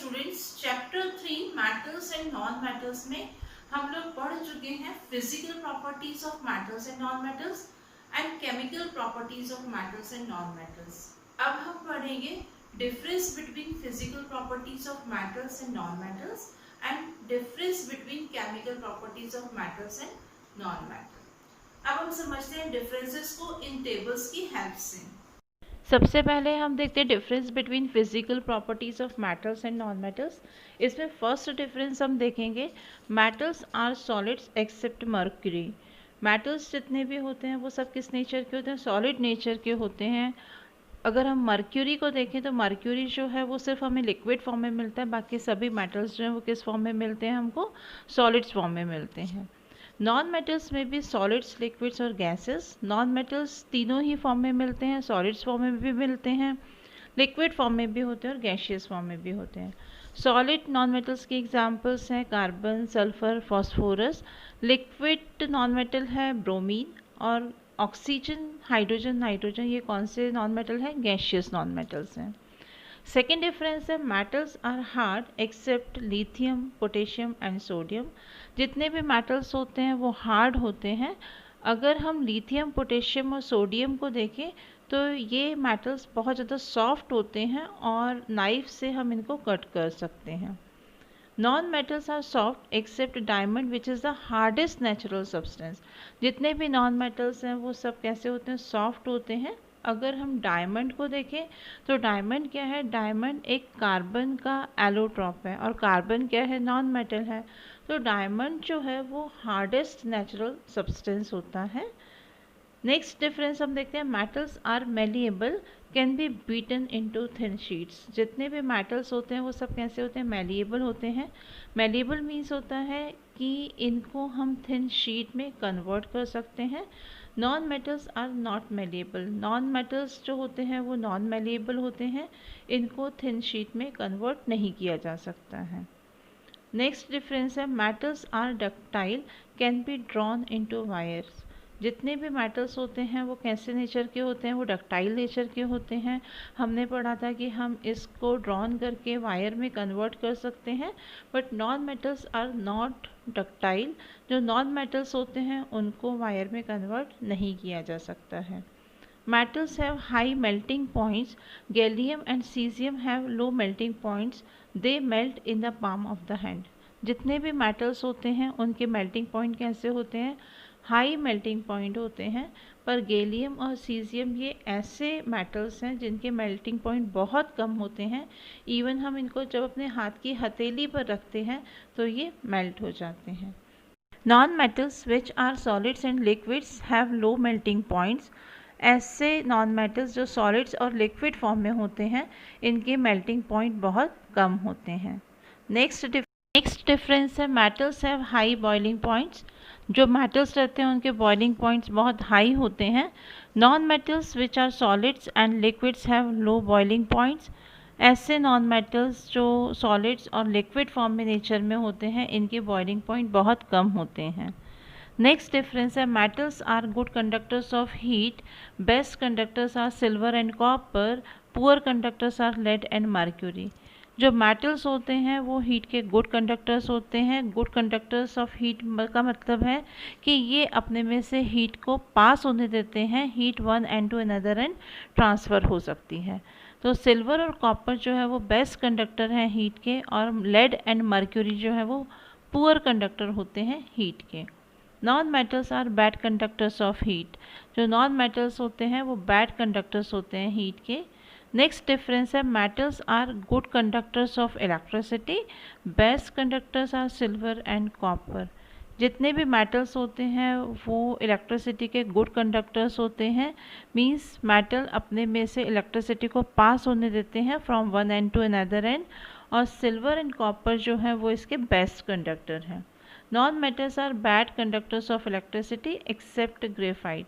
Students, chapter 3 matters and non matters में हम लोग पढ़ चुके हैं physical properties of matters and non matters and chemical properties of matters and non matters. अब हम पढ़ेंगे difference between physical properties of matters and non matters and difference between chemical properties of matters and non matter. अब हम समझते हैं differences को इन tables की help से। सबसे पहले हम देखते हैं difference between physical properties of matters and non matters. इसमें फर्स्ट डिफरेंस हम देखेंगे, matters are solids except mercury. Matters जितने भी होते हैं वो सब किस नेचर के होते हैं? सॉलिड नेचर के होते हैं। अगर हम मर्क्यूरी को देखें तो मर्क्यूरी जो है वो सिर्फ हमें लिक्विड फॉर्म में मिलता है, बाकी सभी मेटल्स जो हैं वो किस फॉर्म में मिलते हैं? हमको सॉलिड्स फॉर्म में मिलते हैं। नॉन मेटल्स में भी सॉलिड्स, लिक्विड्स और गैसेस। नॉन मेटल्स तीनों ही फॉर्म में मिलते हैं, सॉलिड्स फॉर्म में भी मिलते हैं, लिक्विड फॉर्म में भी होते हैं और गैशियस फॉर्म में भी होते हैं। सॉलिड नॉन मेटल्स के एग्जांपल्स हैं carbon, sulphur, phosphorus. Liquid non metal है ब्रोमीन और ऑक्सीजन, हाइड्रोजन, नाइट्रोजन। ये कौन से नॉन मेटल हैं? गैशियस नॉन मेटल्स हैं। सेकेंड डिफरेंस है, metals are hard except lithium, potassium and sodium. जितने भी मेटल्स होते हैं वो हार्ड होते हैं। अगर हम लिथियम, पोटेशियम और सोडियम को देखें तो ये मेटल्स बहुत ज़्यादा सॉफ्ट होते हैं और नाइफ से हम इनको कट कर सकते हैं। Non metals are soft except diamond which is the hardest natural substance. जितने भी नॉन मेटल्स हैं वो सब कैसे होते हैं? सॉफ्ट होते हैं। अगर हम डायमंड को देखें तो डायमंड क्या है? डायमंड एक कार्बन का एलोट्रॉप है और कार्बन क्या है? नॉन मेटल है। तो डायमंड जो है वो हार्डेस्ट नेचुरल सब्सटेंस होता है। नेक्स्ट डिफरेंस हम देखते हैं, metals are malleable, can be beaten into thin sheets. जितने भी मेटल्स होते हैं वो सब कैसे होते हैं? मेलिएबल होते हैं। मेलिएबल मीन्स होता है कि इनको हम थिन शीट में कन्वर्ट कर सकते हैं। Non metals are not malleable. Non metals जो होते हैं वो नॉन मेलिएबल होते हैं, इनको थिन शीट में कन्वर्ट नहीं किया जा सकता है। नेक्स्ट डिफरेंस है, metals are ductile, can be drawn into wires. जितने भी मेटल्स होते हैं वो कैसे नेचर के होते हैं? वो डक्टाइल नेचर के होते हैं। हमने पढ़ा था कि हम इसको ड्रॉन करके वायर में कन्वर्ट कर सकते हैं, but non metals are not ductile. जो नॉन मेटल्स होते हैं उनको वायर में कन्वर्ट नहीं किया जा सकता है। Metals have high melting points. Gallium and cesium have low melting points. They melt in the palm of the hand. जितने भी मेटल्स होते हैं उनके मेल्टिंग पॉइंट कैसे होते हैं? हाई मेल्टिंग पॉइंट होते हैं। पर गैलियम और सीजियम ये ऐसे मेटल्स हैं जिनके मेल्टिंग पॉइंट बहुत कम होते हैं। इवन हम इनको जब अपने हाथ की हथेली पर रखते हैं तो ये मेल्ट हो जाते हैं। Non metals which are solids and liquids have low melting points. ऐसे नॉन मेटल्स जो सॉलिड्स और लिक्विड फॉर्म में होते हैं इनके मेल्टिंग पॉइंट बहुत कम होते हैं। नेक्स्ट डिफरेंस है, metals have high boiling points. जो मेटल्स रहते हैं उनके बॉइलिंग पॉइंट्स बहुत हाई होते हैं। Non metals which are solids and liquids have low boiling points. ऐसे नॉन मेटल्स जो सॉलिड्स और लिक्विड फॉर्म में नेचर में होते हैं इनके बॉइलिंग पॉइंट बहुत कम होते हैं। नेक्स्ट डिफरेंस है, metals are good conductors of heat. Best conductors are silver and copper. Poor conductors are lead and mercury. जो मेटल्स होते हैं वो हीट के गुड कंडक्टर्स होते हैं। गुड कंडक्टर्स ऑफ हीट का मतलब है कि ये अपने में से हीट को पास होने देते हैं, heat one end to another end transfer हो सकती है। तो सिल्वर और कॉपर जो है वो बेस्ट कंडक्टर हैं हीट के, और लेड एंड मर्क्यूरी जो है वो पुअर कंडक्टर होते हैं हीट के। Non metals are bad conductors of heat. जो नॉन मेटल्स होते हैं वो बैड कंडक्टर्स होते हैं हीट के। नेक्स्ट डिफरेंस है, metals are good conductors of electricity. Best conductors are silver and copper. जितने भी मेटल्स होते हैं वो इलेक्ट्रिसिटी के गुड कंडक्टर्स होते हैं। मींस मेटल अपने में से इलेक्ट्रिसिटी को पास होने देते हैं from one end to another end, और सिल्वर एंड कॉपर जो है वो इसके बेस्ट कंडक्टर हैं। Non metals are bad conductors of electricity except graphite.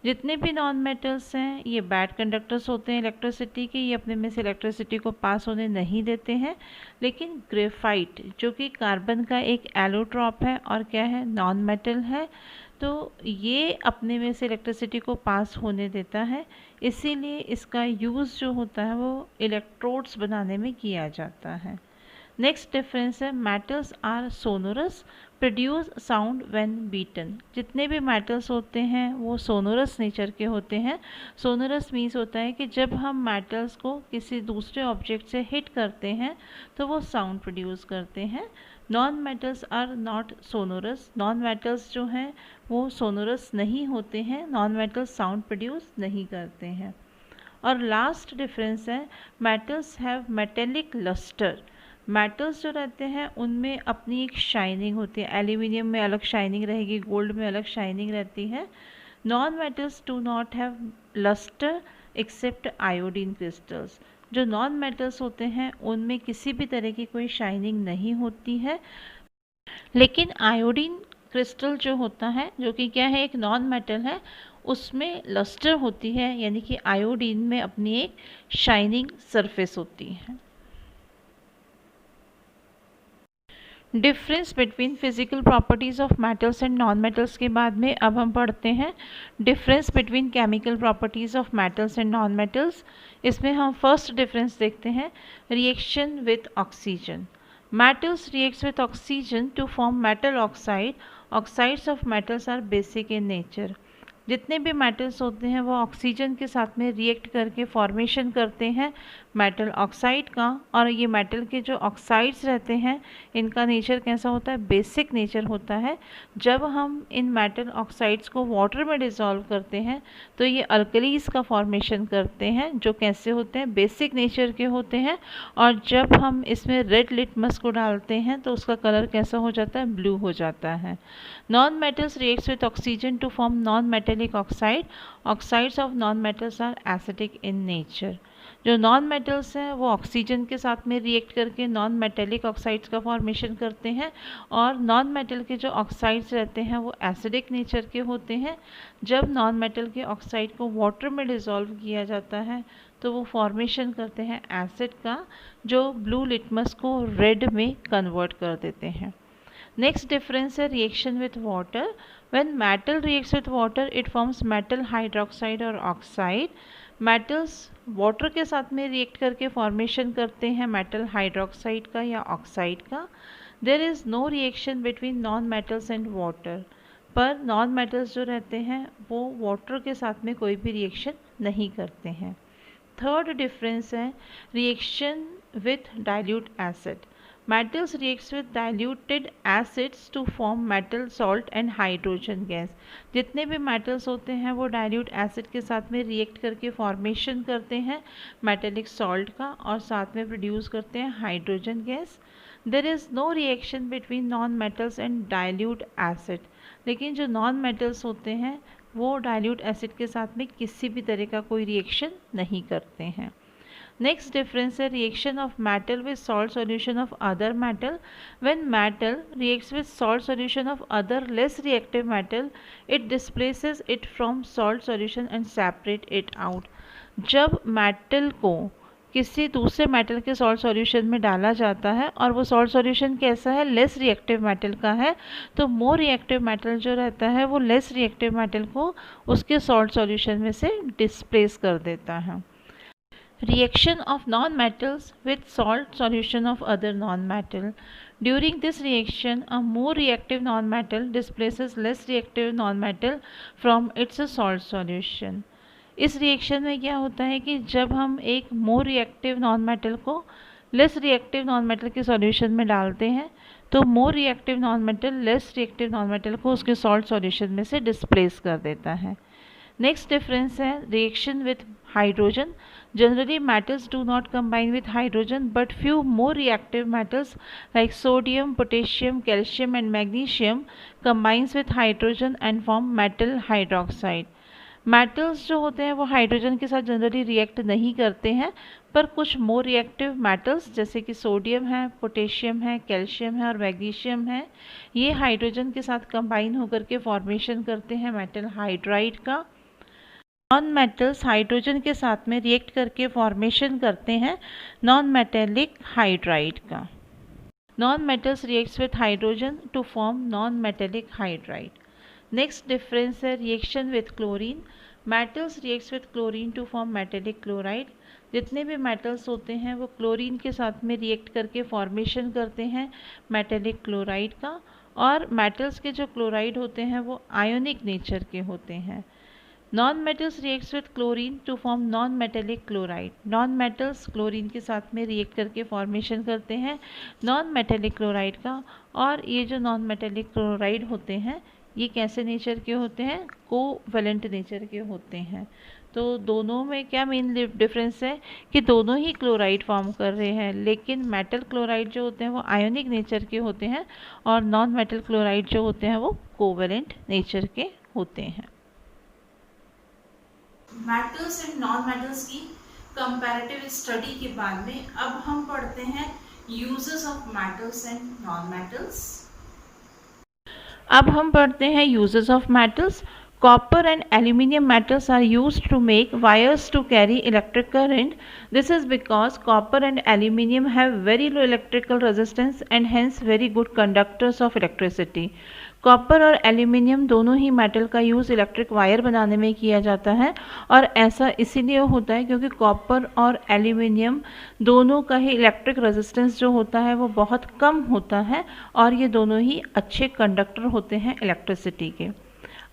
जितने भी नॉन मेटल्स हैं ये बैड कंडक्टर्स होते हैं इलेक्ट्रिसिटी के, ये अपने में से इलेक्ट्रिसिटी को पास होने नहीं देते हैं। लेकिन ग्रेफाइट जो कि कार्बन का एक एलोट्रॉप है और क्या है? नॉन मेटल है, तो ये अपने में से इलेक्ट्रिसिटी को पास होने देता है। इसीलिए इसका यूज़ जो होता है वो इलेक्ट्रोड्स बनाने में किया जाता है। नेक्स्ट डिफरेंस है metals are sonorous, produce sound when beaten. जितने भी मेटल्स होते हैं वो सोनोरस नेचर के होते हैं। सोनोरस मीन्स होता है कि जब हम मेटल्स को किसी दूसरे ऑब्जेक्ट से हिट करते हैं तो वो साउंड प्रोड्यूस करते हैं। Non metals are not sonorous, non metals जो हैं वो सोनोरस नहीं होते हैं, नॉन मेटल्स साउंड प्रोड्यूस नहीं करते हैं। और लास्ट डिफरेंस है metals have metallic lustre. Metals जो रहते हैं उनमें अपनी एक शाइनिंग होती है, एल्यूमिनियम में अलग शाइनिंग रहेगी, गोल्ड में अलग शाइनिंग रहती है। Non metals do not have lustre except iodine crystals. जो नॉन मेटल्स होते हैं उनमें किसी भी तरह की कोई शाइनिंग नहीं होती है, लेकिन आयोडीन क्रिस्टल जो होता है, जो कि क्या है, एक नॉन मेटल है, उसमें लस्टर होती है, यानी कि आयोडीन में अपनी एक शाइनिंग सरफेस होती है। Difference between physical properties of metals and non metals के बाद में अब हम पढ़ते हैं difference between chemical properties of metals and non metals. इसमें हम फर्स्ट डिफरेंस देखते हैं reaction with oxygen. Metals reacts with oxygen to form metal oxide. Oxides of metals are basic in nature. जितने भी मेटल्स होते हैं वो ऑक्सीजन के साथ में रिएक्ट करके फॉर्मेशन करते हैं मेटल ऑक्साइड का। और ये मेटल के जो ऑक्साइड्स रहते हैं इनका नेचर कैसा होता है, बेसिक नेचर होता है। जब हम इन मेटल ऑक्साइड्स को वाटर में डिसॉल्व करते हैं तो ये अल्कलीज का फॉर्मेशन करते हैं, जो कैसे होते हैं, बेसिक नेचर के होते हैं। और जब हम इसमें रेड लिटमस को डालते हैं तो उसका कलर कैसा हो जाता है, ब्लू हो जाता है। Non metals reacts with oxygen to form non metallic oxide. Oxides of non metals are acidic in nature. जो नॉन मेटल्स हैं वो ऑक्सीजन के साथ में रिएक्ट करके नॉन मेटेलिक ऑक्साइड्स का फॉर्मेशन करते हैं, और नॉन मेटल के जो ऑक्साइड्स रहते हैं वो एसिडिक नेचर के होते हैं। जब नॉन मेटल के ऑक्साइड को वाटर में डिसॉल्व किया जाता है तो वो फॉर्मेशन करते हैं एसिड का, जो ब्लू लिटमस को रेड में कन्वर्ट कर देते हैं। नेक्स्ट डिफरेंस है reaction with water. When metal reacts with water it forms metal hydroxide और ऑक्साइड। मेटल्स वाटर के साथ में रिएक्ट करके फॉर्मेशन करते हैं मेटल हाइड्रोक्साइड का या ऑक्साइड का। There is no reaction between non metals and water. पर नॉन मेटल्स जो रहते हैं वो वाटर के साथ में कोई भी रिएक्शन नहीं करते हैं। थर्ड डिफरेंस है reaction with dilute acid. Metals reacts with diluted acids to form metal salt and hydrogen gas. जितने भी metals होते हैं वो dilute acid के साथ में react करके formation करते हैं metallic salt का, और साथ में produce करते हैं hydrogen gas. There is no reaction between non-metals and dilute acid. लेकिन जो non-metals होते हैं वो dilute acid के साथ में किसी भी तरह का कोई reaction नहीं करते हैं। नेक्स्ट डिफरेंस है reaction of metal with salt solution of other metal. When metal reacts with salt solution of other less reactive metal it displaces it from salt solution and separate it out. जब metal को किसी दूसरे metal के salt solution में डाला जाता है और वो सॉल्ट सॉल्यूशन कैसा है, लेस रिएक्टिव मेटल का है, तो मोर रिएक्टिव मेटल जो रहता है वो लेस रिएक्टिव मेटल को उसके सॉल्ट सॉल्यूशन में से डिस्प्लेस कर देता है। Reaction of non-metals with salt solution of other non-metal. During this reaction, a more reactive non-metal displaces less reactive non-metal from its salt solution. इस रिएक्शन में क्या होता है कि जब हम एक मोर रिएक्टिव नॉन मेटल को लेस रिएक्टिव नॉन मेटल के सॉल्यूशन में डालते हैं तो more reactive non metal less reactive non metal को उसके सॉल्ट सॉल्यूशन में से डिस्प्लेस कर देता है। नेक्स्ट डिफरेंस है reaction with hydrogen. Generally, metals do not combine with hydrogen, but few more reactive metals like sodium, potassium, calcium and magnesium combines with hydrogen and form metal hydroxide. Metals जो होते हैं वो hydrogen के साथ generally react नहीं करते हैं, पर कुछ मोर रिएक्टिव मेटल्स जैसे कि सोडियम है, पोटेशियम है, कैल्शियम है और मैग्नीशियम है, ये हाइड्रोजन के साथ कंबाइन होकर के फॉर्मेशन करते हैं मेटल हाइड्राइड का। नॉन मेटल्स हाइड्रोजन के साथ में रिएक्ट करके फॉर्मेशन करते हैं नॉन मेटेलिक हाइड्राइड का। Non metals reacts with hydrogen to form non metallic hydride. Next difference है reaction with chlorine. Metals reacts with chlorine to form metallic chloride. जितने भी मेटल्स होते हैं वो क्लोरीन के साथ में रिएक्ट करके फॉर्मेशन करते हैं मेटेलिक क्लोराइड का, और मेटल्स के जो क्लोराइड होते हैं वो आयोनिक नेचर के होते हैं। Non metals reacts with chlorine to form non metallic chloride. Non metals chlorine के साथ में रिएक्ट करके फॉर्मेशन करते हैं नॉन मेटेलिक क्लोराइड का, और ये जो नॉन मेटेलिक क्लोराइड होते हैं ये कैसे नेचर के होते हैं, कोवैलेंट नेचर के होते हैं। तो दोनों में क्या मेन डिफरेंस है कि दोनों ही क्लोराइड फॉर्म कर रहे हैं, लेकिन मेटल क्लोराइड जो होते हैं वो आयोनिक नेचर के होते हैं और नॉन मेटल क्लोराइड जो होते हैं वो कोवैलेंट नेचर के होते हैं। मेटल्स एंड नॉन मेटल्स की कंपैरेटिव स्टडी के बाद में अब हम पढ़ते हैं uses of metals and non metals. अब हम पढ़ते हैं uses of metals. Copper and aluminium metals are used to make wires to carry electric current. This is because copper and aluminium have very low electrical resistance and hence very good conductors of electricity. Copper और aluminium दोनों ही metal का use electric wire बनाने में किया जाता है, और ऐसा इसीलिए होता है क्योंकि कॉपर और एल्यूमिनियम दोनों का ही इलेक्ट्रिक रेजिस्टेंस जो होता है वो बहुत कम होता है, और ये दोनों ही अच्छे कंडक्टर होते हैं इलेक्ट्रिसिटी के।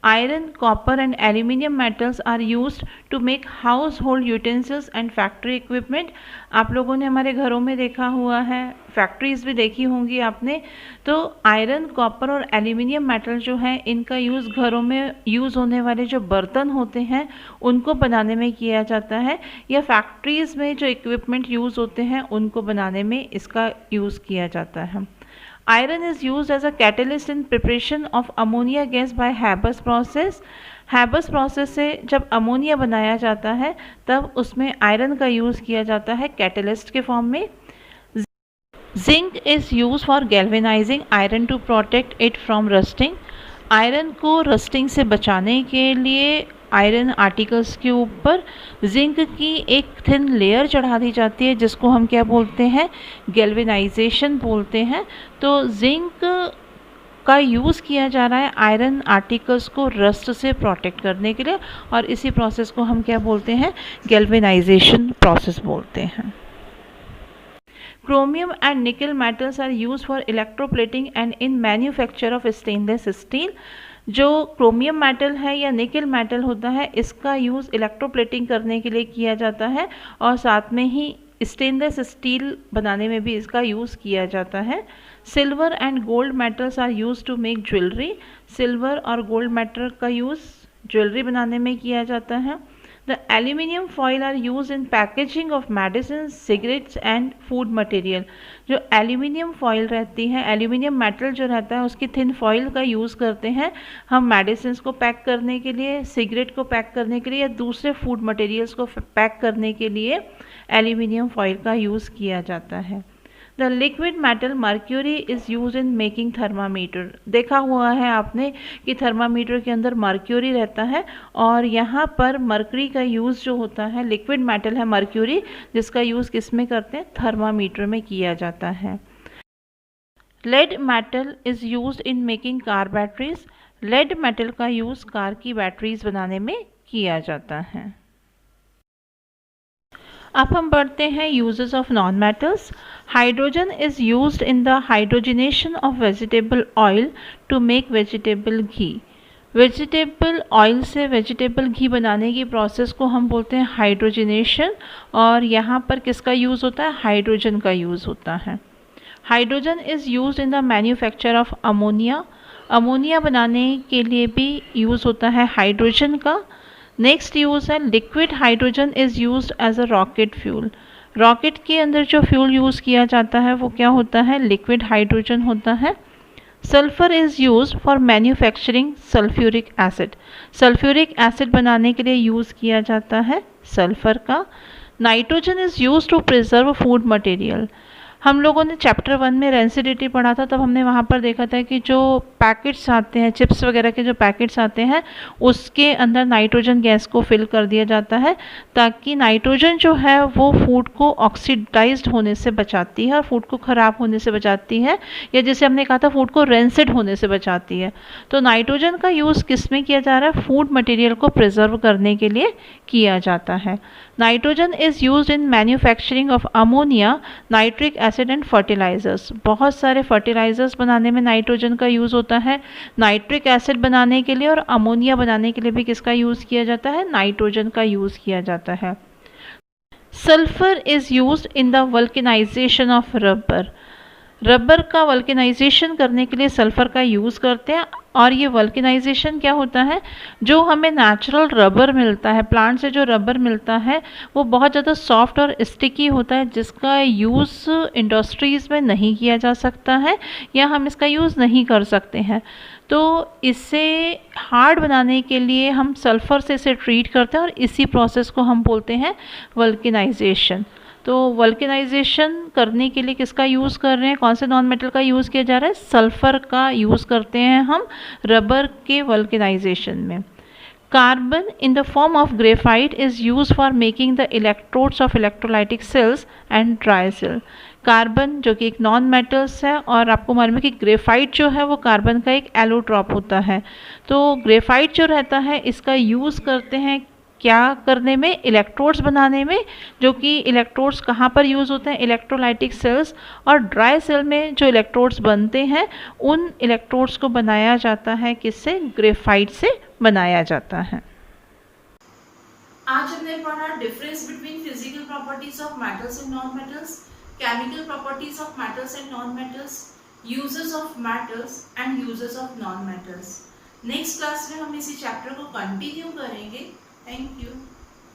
Iron, copper and aluminium metals are used to make household utensils and factory equipment. आप लोगों ने हमारे घरों में देखा हुआ है, फैक्ट्रीज भी देखी होंगी आपने। तो आयरन, कॉपर और एल्यूमिनियम मेटल जो है इनका यूज़ घरों में यूज़ होने वाले जो बर्तन होते हैं उनको बनाने में किया जाता है, या फैक्ट्रीज़ में जो इक्विपमेंट यूज़ होते हैं उनको बनाने में इसका यूज़ किया जाता है। Iron is used as a catalyst in preparation of ammonia gas by Haber's process. Haber's process से जब अमोनिया बनाया जाता है तब उसमें आयरन का यूज़ किया जाता है कैटलिस्ट के फॉर्म में। Zinc is used for galvanizing iron to protect it from rusting. Iron को रस्टिंग से बचाने के लिए आयरन आर्टिकल्स के ऊपर जिंक की एक थिन लेयर चढ़ा दी जाती है जिसको हम क्या बोलते हैं, गैल्वेनाइजेशन बोलते हैं। तो जिंक का यूज़ किया जा रहा है आयरन आर्टिकल्स को रस्ट से प्रोटेक्ट करने के लिए, और इसी प्रोसेस को हम क्या बोलते हैं, गैल्वेनाइजेशन प्रोसेस बोलते हैं। Chromium and nickel metals are used for electroplating and in manufacture of stainless steel. जो क्रोमियम मेटल है या निकल मेटल होता है इसका यूज़ इलेक्ट्रोप्लेटिंग करने के लिए किया जाता है, और साथ में ही स्टेनलेस स्टील बनाने में भी इसका यूज़ किया जाता है। Silver and gold metals are use to make jewellery. Silver और गोल्ड मेटल का यूज़ ज्वेलरी बनाने में किया जाता है। The aluminium foil are used in packaging of medicines, cigarettes and food material. जो एल्यूमिनियम फॉयल रहती है, एल्यूमिनियम मेटल जो रहता है उसकी थिन फॉयल का यूज़ करते हैं हम मेडिसिन को पैक करने के लिए, सिगरेट को पैक करने के लिए या दूसरे फूड मटेरियल्स को पैक करने के लिए एल्यूमिनियम फॉयल का यूज़ किया जाता है। The liquid metal mercury is use in making thermometer. देखा हुआ है आपने कि थर्मामीटर के अंदर मर्क्यूरी रहता है, और यहाँ पर मर्करी का यूज़ जो होता है, लिक्विड मेटल है मर्क्यूरी, जिसका यूज़ किस में करते हैं, थर्मामीटर में किया जाता है। Lead metal is use in making car batteries. Lead metal का यूज़ कार की बैटरीज बनाने में किया जाता है। अब हम पढ़ते हैं uses of non metals. Hydrogen is used in the hydrogenation of vegetable oil to make vegetable ghee. Vegetable oil से वेजिटेबल घी बनाने की प्रोसेस को हम बोलते हैं हाइड्रोजनेशन, और यहाँ पर किसका यूज़ होता है, हाइड्रोजन का यूज़ होता है। Hydrogen is used in the manufacture of ammonia. Ammonia बनाने के लिए भी यूज़ होता है हाइड्रोजन का। नेक्स्ट यूज़ है liquid hydrogen is used as a rocket fuel. Rocket के अंदर जो फ्यूल यूज़ किया जाता है वो क्या होता है, लिक्विड हाइड्रोजन होता है। Sulphur is used for manufacturing sulphuric acid. Sulphuric acid बनाने के लिए यूज़ किया जाता है सल्फ़र का। Nitrogen is used to preserve food material. हम लोगों ने चैप्टर 1 में रेंसिडिटी पढ़ा था, तब हमने वहाँ पर देखा था कि जो पैकेट्स आते हैं, चिप्स वगैरह के जो पैकेट्स आते हैं, उसके अंदर नाइट्रोजन गैस को फिल कर दिया जाता है ताकि नाइट्रोजन जो है वो फूड को ऑक्सीडाइज्ड होने से बचाती है और फूड को ख़राब होने से बचाती है, या जैसे हमने कहा था फूड को रेंसिड होने से बचाती है। तो नाइट्रोजन का यूज़ किस में किया जा रहा है? फूड मटेरियल को प्रिजर्व करने के लिए किया जाता है। Nitrogen is used in manufacturing of ammonia, nitric acid and fertilisers. बहुत सारे फर्टिलाइजर्स बनाने में नाइट्रोजन का यूज़ होता है। नाइट्रिक एसिड बनाने के लिए और अमोनिया बनाने के लिए भी किसका यूज़ किया जाता है? नाइट्रोजन का यूज़ किया जाता है। Sulphur is used in the vulcanisation of rubber. Rubber का वल्केनाइजेशन करने के लिए सल्फ़र का यूज़ करते हैं। और ये वल्केनाइजेशन क्या होता है? जो हमें नेचुरल रबर मिलता है, प्लांट से जो रबर मिलता है वो बहुत ज़्यादा सॉफ्ट और स्टिकी होता है, जिसका यूज़ इंडस्ट्रीज़ में नहीं किया जा सकता है या हम इसका यूज़ नहीं कर सकते हैं। तो इसे हार्ड बनाने के लिए हम सल्फ़र से इसे ट्रीट करते हैं और इसी प्रोसेस को हम बोलते हैं वल्केनाइजेशन। तो वल्केनाइजेशन करने के लिए किसका यूज़ कर रहे हैं? कौन से नॉन मेटल का यूज़ किया जा रहा है? सल्फ़र का यूज़ करते हैं हम रबर के वल्केनाइजेशन में। Carbon in the form of graphite is used for making the electrodes of electrolytic cells and dry cell। Carbon जो कि एक नॉन मेटल्स है, और आपको मालूम है कि ग्रेफाइट जो है वो कार्बन का एक एलोट्रॉप होता है। तो ग्रेफाइट जो रहता है इसका यूज़ करते हैं क्या करने में? इलेक्ट्रोड्स बनाने में, जो कि इलेक्ट्रोड्स कहाँ पर यूज़ होते हैं? Electrolytic cells. और ड्राई सेल में जो इलेक्ट्रोड्स बनते हैं उन इलेक्ट्रोड्स को बनाया जाता है किससे? ग्रेफाइट से बनाया जाता है। आज हमने पढ़ा difference between physical properties of metals and non metals, chemical properties of metals and non metals, uses of metals and uses of non metals. Next class में हम इसी चैप्टर को कंटिन्यू करेंगे। Thank you.